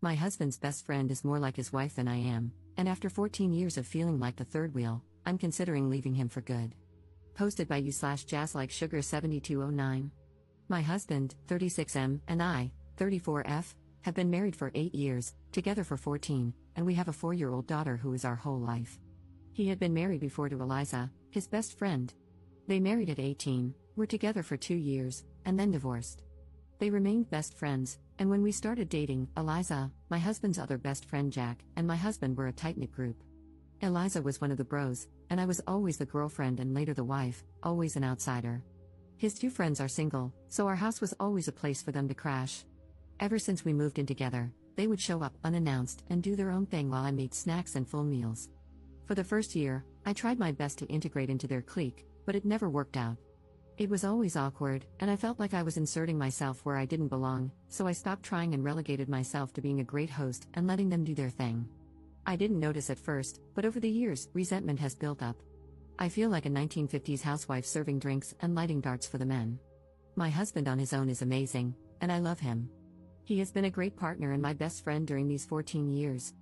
My husband's best friend is more like his wife than I am, and after 14 years of feeling like the third wheel, I'm considering leaving him for good. Posted by you/jazzlikesugar7209. My husband, 36M, and I, 34F, have been married for 8 years, together for 14, and we have a 4-year-old daughter who is our whole life. He had been married before to Eliza, his best friend. They married at 18, were together for 2 years, and then divorced. They remained best friends, and when we started dating, Eliza, my husband's other best friend Jack, and my husband were a tight-knit group. Eliza was one of the bros, and I was always the girlfriend and later the wife, always an outsider. His 2 friends are single, so our house was always a place for them to crash. Ever since we moved in together, they would show up unannounced and do their own thing while I made snacks and full meals. For the first year, I tried my best to integrate into their clique, but it never worked out. It was always awkward, and I felt like I was inserting myself where I didn't belong, so I stopped trying and relegated myself to being a great host and letting them do their thing. I didn't notice at first, but over the years, resentment has built up. I feel like a 1950s housewife serving drinks and lighting darts for the men. My husband on his own is amazing, and I love him. He has been a great partner and my best friend during these 14 years.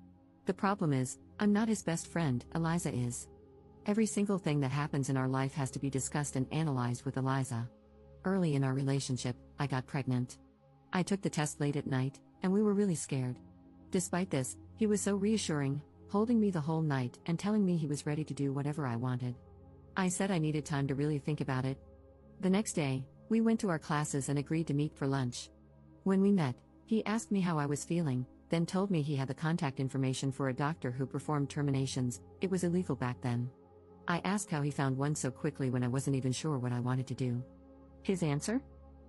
The problem is, I'm not his best friend, Eliza is. Every single thing that happens in our life has to be discussed and analyzed with Eliza. Early in our relationship, I got pregnant. I took the test late at night, and we were really scared. Despite this, he was so reassuring, holding me the whole night and telling me he was ready to do whatever I wanted. I said I needed time to really think about it. The next day, we went to our classes and agreed to meet for lunch. When we met, he asked me how I was feeling, then told me he had the contact information for a doctor who performed terminations. It was illegal back then. I asked how he found one so quickly when I wasn't even sure what I wanted to do. His answer?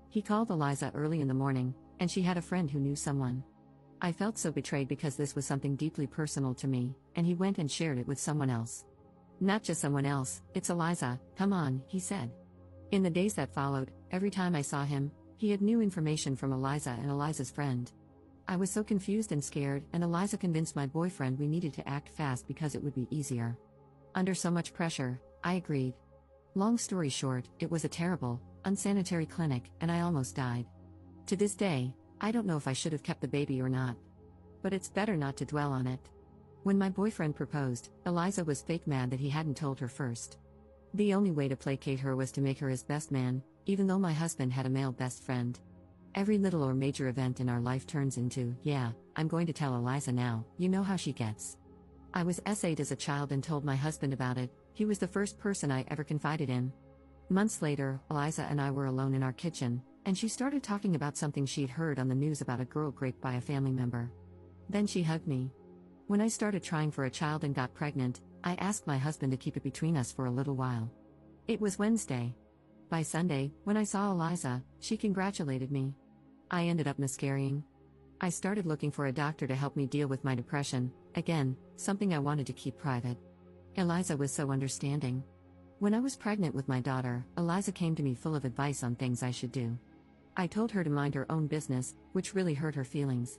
He called Eliza early in the morning, and she had a friend who knew someone. I felt so betrayed because this was something deeply personal to me, and he went and shared it with someone else. Not just someone else, it's Eliza, come on, he said. In the days that followed, every time I saw him, he had new information from Eliza and Eliza's friend. I was so confused and scared, and Eliza convinced my boyfriend we needed to act fast because it would be easier. Under so much pressure, I agreed. Long story short, it was a terrible, unsanitary clinic, and I almost died. To this day, I don't know if I should have kept the baby or not. But it's better not to dwell on it. When my boyfriend proposed, Eliza was fake mad that he hadn't told her first. The only way to placate her was to make her his best man, even though my husband had a male best friend. Every little or major event in our life turns into, yeah, I'm going to tell Eliza now, you know how she gets. I was S8 as a child and told my husband about it. He was the first person I ever confided in. Months later, Eliza and I were alone in our kitchen, and she started talking about something she'd heard on the news about a girl raped by a family member. Then she hugged me. When I started trying for a child and got pregnant, I asked my husband to keep it between us for a little while. It was Wednesday. By Sunday, when I saw Eliza, she congratulated me. I ended up miscarrying. I started looking for a doctor to help me deal with my depression, again, something I wanted to keep private. Eliza was so understanding. When I was pregnant with my daughter, Eliza came to me full of advice on things I should do. I told her to mind her own business, which really hurt her feelings.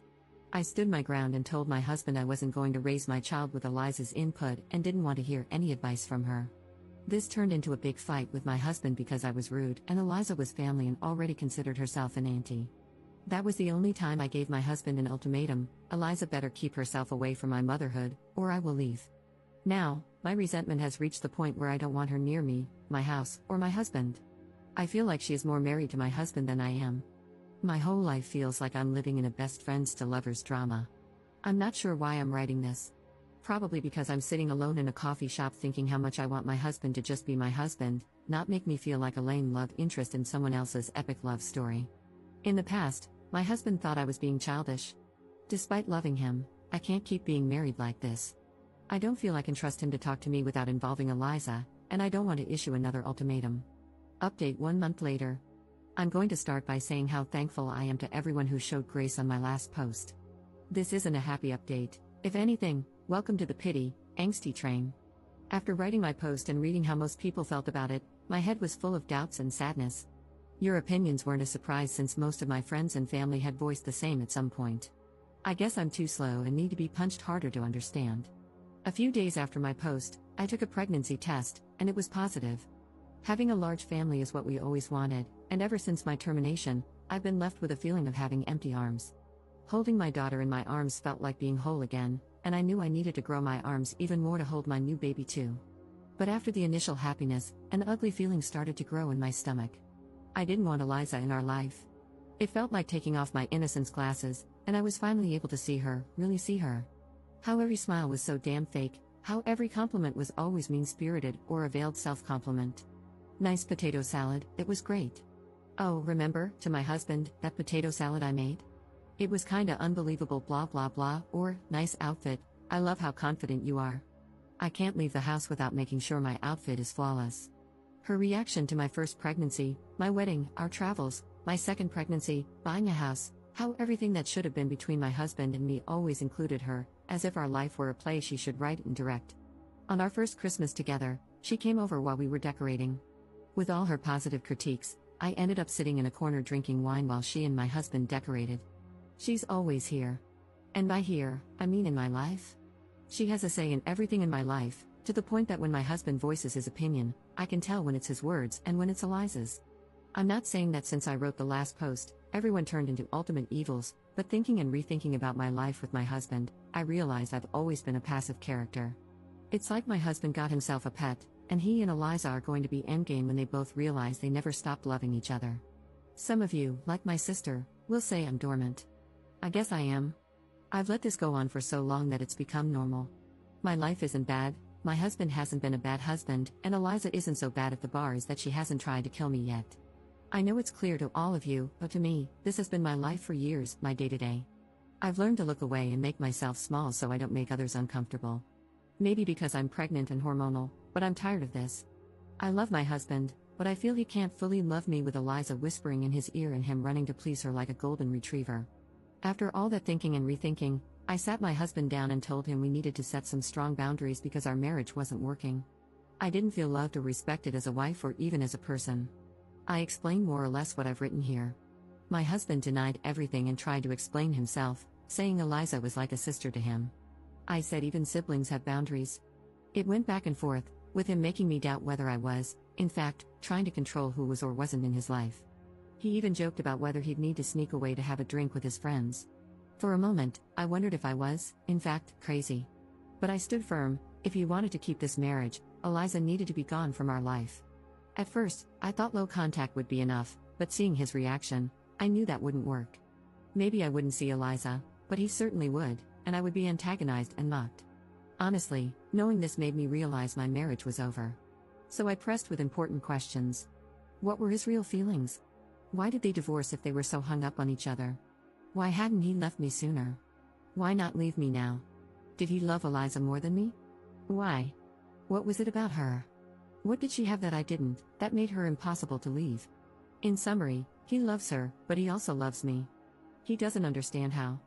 I stood my ground and told my husband I wasn't going to raise my child with Eliza's input and didn't want to hear any advice from her. This turned into a big fight with my husband because I was rude and Eliza was family and already considered herself an auntie. That was the only time I gave my husband an ultimatum: Eliza better keep herself away from my motherhood, or I will leave. Now, my resentment has reached the point where I don't want her near me, my house, or my husband. I feel like she is more married to my husband than I am. My whole life feels like I'm living in a best friends to lovers drama. I'm not sure why I'm writing this. Probably because I'm sitting alone in a coffee shop thinking how much I want my husband to just be my husband, not make me feel like a lame love interest in someone else's epic love story. In the past, my husband thought I was being childish. Despite loving him, I can't keep being married like this. I don't feel I can trust him to talk to me without involving Eliza, and I don't want to issue another ultimatum. Update 1 month later. I'm going to start by saying how thankful I am to everyone who showed grace on my last post. This isn't a happy update. If anything, welcome to the pity, angsty train. After writing my post and reading how most people felt about it, my head was full of doubts and sadness. Your opinions weren't a surprise since most of my friends and family had voiced the same at some point. I guess I'm too slow and need to be punched harder to understand. A few days after my post, I took a pregnancy test, and it was positive. Having a large family is what we always wanted, and ever since my termination, I've been left with a feeling of having empty arms. Holding my daughter in my arms felt like being whole again, and I knew I needed to grow my arms even more to hold my new baby too. But after the initial happiness, an ugly feeling started to grow in my stomach. I didn't want Eliza in our life. It felt like taking off my innocence glasses, and I was finally able to see her, really see her. How every smile was so damn fake, how every compliment was always mean-spirited or a veiled self-compliment. Nice potato salad, it was great. Oh, remember, to my husband, that potato salad I made? It was kinda unbelievable blah blah blah, or, nice outfit, I love how confident you are. I can't leave the house without making sure my outfit is flawless. Her reaction to my first pregnancy, my wedding, our travels, my second pregnancy, buying a house, how everything that should have been between my husband and me always included her, as if our life were a play she should write and direct. On our first Christmas together, she came over while we were decorating. With all her positive critiques, I ended up sitting in a corner drinking wine while she and my husband decorated. She's always here. And by here, I mean in my life. She has a say in everything in my life, to the point that when my husband voices his opinion, I can tell when it's his words and when it's Eliza's. I'm not saying that since I wrote the last post, everyone turned into ultimate evils, but thinking and rethinking about my life with my husband, I realized I've always been a passive character. It's like my husband got himself a pet, and he and Eliza are going to be endgame when they both realize they never stopped loving each other. Some of you, like my sister, will say I'm dormant. I guess I am. I've let this go on for so long that it's become normal. My life isn't bad, my husband hasn't been a bad husband, and Eliza isn't so bad at the bars that she hasn't tried to kill me yet. I know it's clear to all of you, but to me, this has been my life for years, my day-to-day. I've learned to look away and make myself small so I don't make others uncomfortable. Maybe because I'm pregnant and hormonal, but I'm tired of this. I love my husband, but I feel he can't fully love me with Eliza whispering in his ear and him running to please her like a golden retriever. After all that thinking and rethinking, I sat my husband down and told him we needed to set some strong boundaries because our marriage wasn't working. I didn't feel loved or respected as a wife or even as a person. I explained more or less what I've written here. My husband denied everything and tried to explain himself, saying Eliza was like a sister to him. I said even siblings have boundaries. It went back and forth, with him making me doubt whether I was, in fact, trying to control who was or wasn't in his life. He even joked about whether he'd need to sneak away to have a drink with his friends. For a moment, I wondered if I was, in fact, crazy. But I stood firm. If he wanted to keep this marriage, Eliza needed to be gone from our life. At first, I thought low contact would be enough, but seeing his reaction, I knew that wouldn't work. Maybe I wouldn't see Eliza, but he certainly would, and I would be antagonized and mocked. Honestly, knowing this made me realize my marriage was over. So I pressed with important questions. What were his real feelings? Why did they divorce if they were so hung up on each other? Why hadn't he left me sooner? Why not leave me now? Did he love Eliza more than me? Why? What was it about her? What did she have that I didn't, that made her impossible to leave? In summary, he loves her, but he also loves me. He doesn't understand how.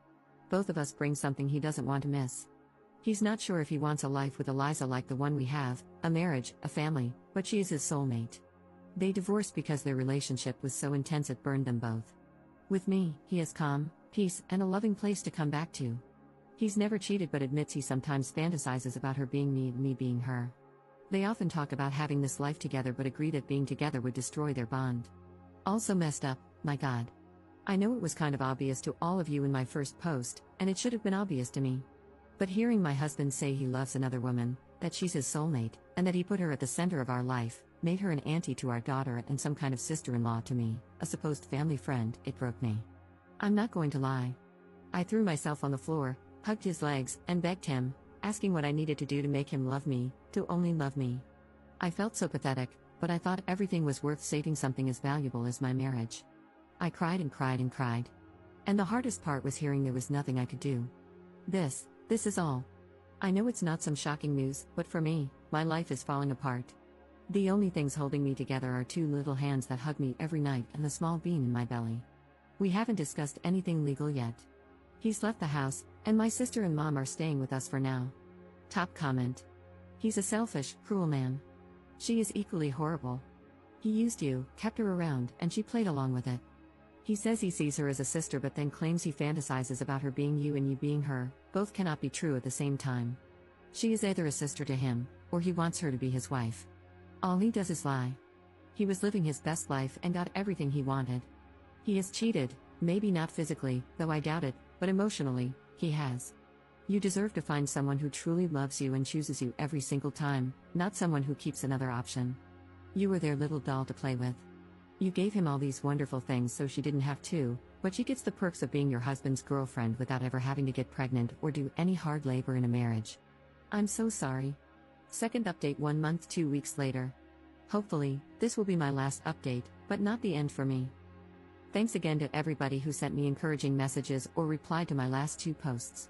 Both of us bring something he doesn't want to miss. He's not sure if he wants a life with Eliza like the one we have, a marriage, a family, but she is his soulmate. They divorced because their relationship was so intense it burned them both. With me, he has calm, peace, and a loving place to come back to. He's never cheated but admits he sometimes fantasizes about her being me and me being her. They often talk about having this life together but agree that being together would destroy their bond. Also messed up, my God. I know it was kind of obvious to all of you in my first post, and it should have been obvious to me. But hearing my husband say he loves another woman, that she's his soulmate, and that he put her at the center of our life, made her an auntie to our daughter and some kind of sister-in-law to me, a supposed family friend, it broke me. I'm not going to lie. I threw myself on the floor, hugged his legs, and begged him, asking what I needed to do to make him love me, to only love me. I felt so pathetic, but I thought everything was worth saving something as valuable as my marriage. I cried and cried and cried. And the hardest part was hearing there was nothing I could do. This is all. I know it's not some shocking news, but for me, my life is falling apart. The only things holding me together are two little hands that hug me every night and the small bean in my belly. We haven't discussed anything legal yet. He's left the house, and my sister and mom are staying with us for now. Top comment. He's a selfish, cruel man. She is equally horrible. He used you, kept her around, and she played along with it. He says he sees her as a sister but then claims he fantasizes about her being you and you being her. Both cannot be true at the same time. She is either a sister to him, or he wants her to be his wife. All he does is lie. He was living his best life and got everything he wanted. He has cheated, maybe not physically, though I doubt it, but emotionally, he has. You deserve to find someone who truly loves you and chooses you every single time, not someone who keeps another option. You were their little doll to play with. You gave him all these wonderful things so she didn't have to, but she gets the perks of being your husband's girlfriend without ever having to get pregnant or do any hard labor in a marriage. I'm so sorry. Second update 1 month 2 weeks later. Hopefully, this will be my last update, but not the end for me. Thanks again to everybody who sent me encouraging messages or replied to my last 2 posts.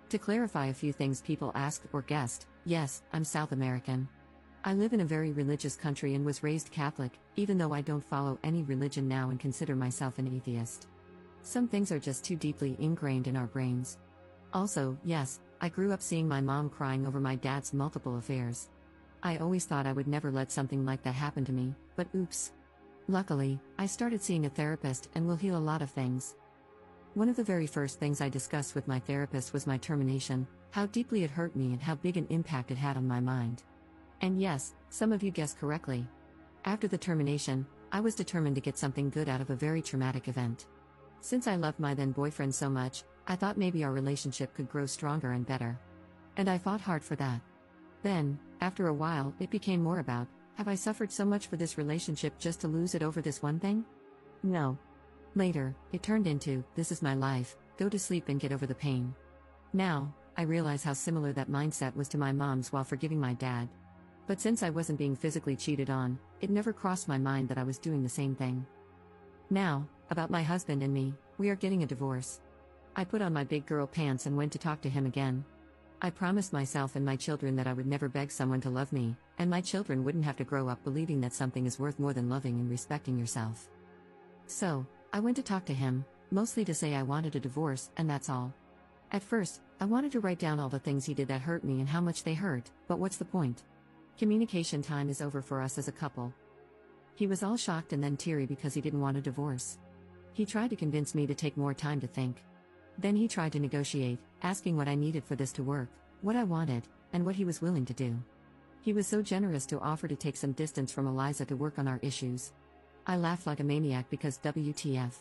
To clarify a few things people asked or guessed, yes, I'm South American. I live in a very religious country and was raised Catholic, even though I don't follow any religion now and consider myself an atheist. Some things are just too deeply ingrained in our brains. Also, yes, I grew up seeing my mom crying over my dad's multiple affairs. I always thought I would never let something like that happen to me, but oops. Luckily, I started seeing a therapist and will heal a lot of things. One of the very first things I discussed with my therapist was my termination, how deeply it hurt me and how big an impact it had on my mind. And yes, some of you guessed correctly. After the termination, I was determined to get something good out of a very traumatic event. Since I loved my then boyfriend so much, I thought maybe our relationship could grow stronger and better. And I fought hard for that. Then, after a while, it became more about, have I suffered so much for this relationship just to lose it over this one thing? No. Later, it turned into, this is my life, go to sleep and get over the pain. Now, I realize how similar that mindset was to my mom's while forgiving my dad. But since I wasn't being physically cheated on, it never crossed my mind that I was doing the same thing. Now, about my husband and me, we are getting a divorce. I put on my big girl pants and went to talk to him again. I promised myself and my children that I would never beg someone to love me, and my children wouldn't have to grow up believing that something is worth more than loving and respecting yourself. So, I went to talk to him, mostly to say I wanted a divorce, and that's all. At first, I wanted to write down all the things he did that hurt me and how much they hurt, but what's the point? Communication time is over for us as a couple. He was all shocked and then teary because he didn't want a divorce. He tried to convince me to take more time to think. Then he tried to negotiate, asking what I needed for this to work, what I wanted, and what he was willing to do. He was so generous to offer to take some distance from Eliza to work on our issues. I laughed like a maniac because WTF.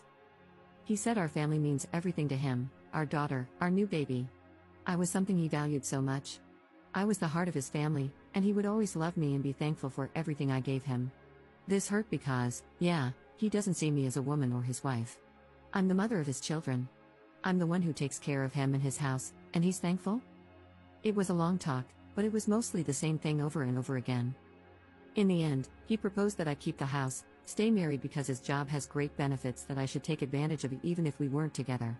He said our family means everything to him, our daughter, our new baby. I was something he valued so much. I was the heart of his family, and he would always love me and be thankful for everything I gave him. This hurt because, yeah, he doesn't see me as a woman or his wife. I'm the mother of his children. I'm the one who takes care of him and his house, and he's thankful? It was a long talk, but it was mostly the same thing over and over again. In the end, he proposed that I keep the house, stay married because his job has great benefits that I should take advantage of even if we weren't together.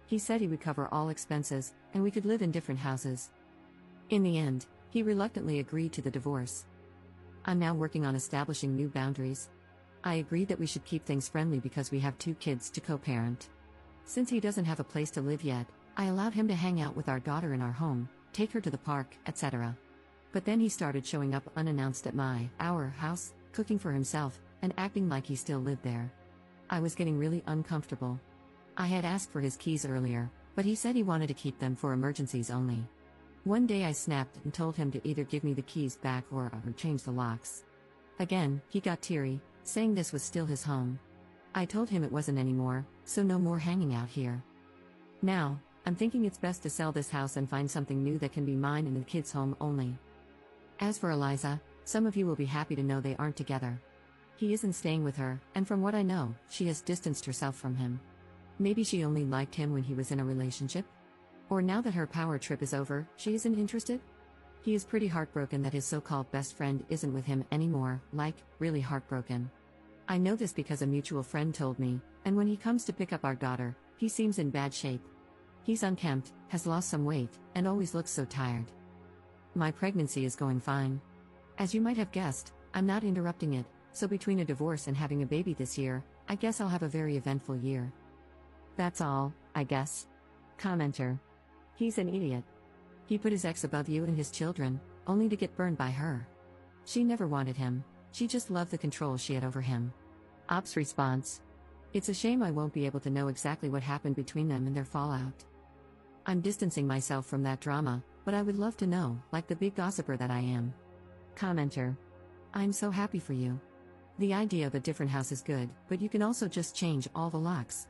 He said he would cover all expenses, and we could live in different houses. In the end, he reluctantly agreed to the divorce. I'm now working on establishing new boundaries. I agreed that we should keep things friendly because we have 2 kids to co-parent. Since he doesn't have a place to live yet, I allowed him to hang out with our daughter in our home, take her to the park, etc. But then he started showing up unannounced at our house, cooking for himself, and acting like he still lived there. I was getting really uncomfortable. I had asked for his keys earlier, but he said he wanted to keep them for emergencies only. One day I snapped and told him to either give me the keys back or change the locks. Again, he got teary, saying this was still his home. I told him it wasn't anymore, so no more hanging out here. Now, I'm thinking it's best to sell this house and find something new that can be mine and the kids' home only. As for Eliza, some of you will be happy to know they aren't together. He isn't staying with her, and from what I know, she has distanced herself from him. Maybe she only liked him when he was in a relationship? Or now that her power trip is over, she isn't interested? He is pretty heartbroken that his so-called best friend isn't with him anymore, like, really heartbroken. I know this because a mutual friend told me, and when he comes to pick up our daughter, he seems in bad shape. He's unkempt, has lost some weight, and always looks so tired. My pregnancy is going fine. As you might have guessed, I'm not interrupting it, so between a divorce and having a baby this year, I guess I'll have a very eventful year. That's all, I guess. Commenter. He's an idiot. He put his ex above you and his children, only to get burned by her. She never wanted him, she just loved the control she had over him. Ops response. It's a shame I won't be able to know exactly what happened between them and their fallout. I'm distancing myself from that drama, but I would love to know, like the big gossiper that I am. Commenter. I'm so happy for you. The idea of a different house is good, but you can also just change all the locks.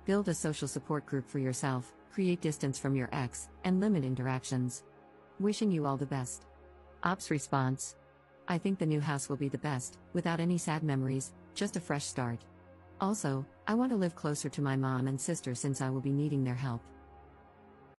Build a social support group for yourself, create distance from your ex, and limit interactions. Wishing you all the best. Ops response. I think the new house will be the best, without any sad memories, just a fresh start. Also, I want to live closer to my mom and sister since I will be needing their help.